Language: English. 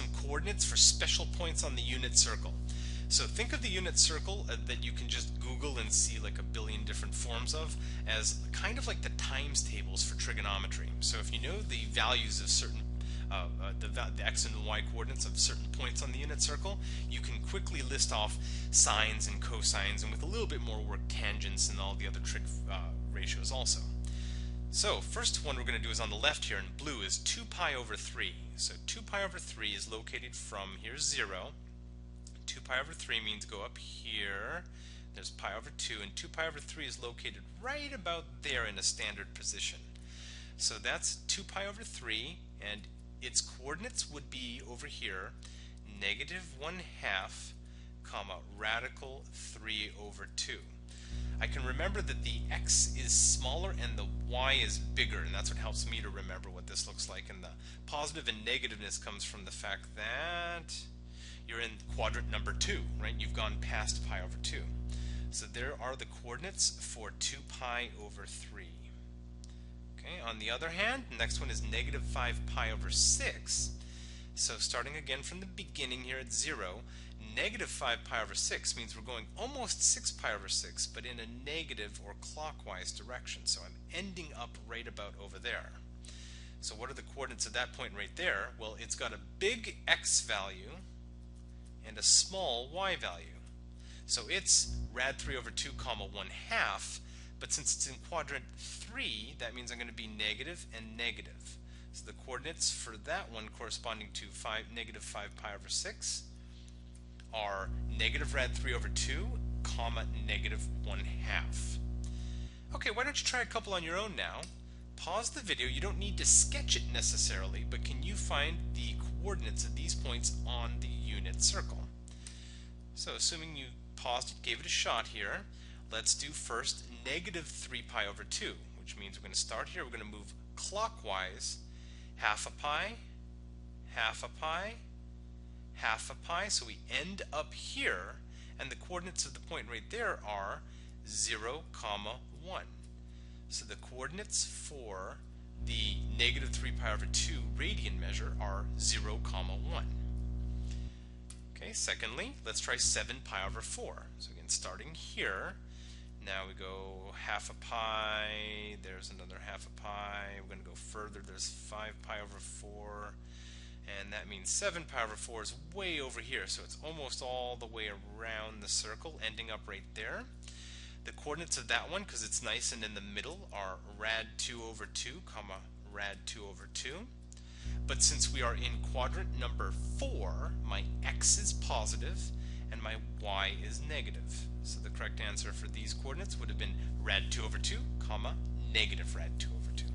some coordinates for special points on the unit circle. So think of the unit circle that you can just Google and see like a billion different forms of as kind of like the times tables for trigonometry. So if you know the values of certain the x and y coordinates of certain points on the unit circle, you can quickly list off sines and cosines, and with a little bit more work, tangents and all the other trig ratios also. So first one we're going to do is on the left here in blue is 2 pi over 3. So 2 pi over 3 is located from here's 0. 2 pi over 3 means go up here. There's pi over 2, and 2 pi over 3 is located right about there in a standard position. So that's 2 pi over 3, and its coordinates would be over here, negative 1/2, comma, radical 3 over 2. I can remember that the x is smaller and the y is bigger, and that's what helps me to remember what this looks like. And the positive and negativeness comes from the fact that you're in quadrant number 2, right? You've gone past pi over 2. So there are the coordinates for 2 pi over 3. Okay, on the other hand, the next one is negative 5 pi over 6. So starting again from the beginning here at 0, negative 5 pi over 6 means we're going almost 6 pi over 6, but in a negative or clockwise direction. So I'm ending up right about over there. So what are the coordinates at that point right there? Well, it's got a big x value and a small y value. So it's rad 3 over 2 comma 1/2, but since it's in quadrant 3, that means I'm going to be negative and negative. So the coordinates for that one corresponding to negative 5 pi over 6 are negative rad 3 over 2 comma negative 1/2. Okay, why don't you try a couple on your own now? Pause the video. You don't need to sketch it necessarily, but can you find the coordinates of these points on the unit circle? So assuming you paused it, gave it a shot here, let's do first negative 3 pi over 2, which means we're going to start here. We're going to move clockwise 1/2 pi, 1/2 pi, 1/2 pi. So we end up here, and the coordinates of the point right there are 0, 1. So the coordinates for the negative 3 pi over 2 radian measure are 0, 1. Okay, secondly, let's try 7 pi over 4. So again, starting here, now we go 1/2 pi, there's another 1/2 pi, we're going to go further, there's 5 pi over 4, and that means 7 pi over 4 is way over here, so it's almost all the way around the circle, ending up right there. The coordinates of that one, because it's nice and in the middle, are rad 2 over 2, comma, rad 2 over 2. But since we are in quadrant number 4, my x is positive and my y is negative. So the correct answer for these coordinates would have been rad 2 over 2, comma, negative rad 2 over 2.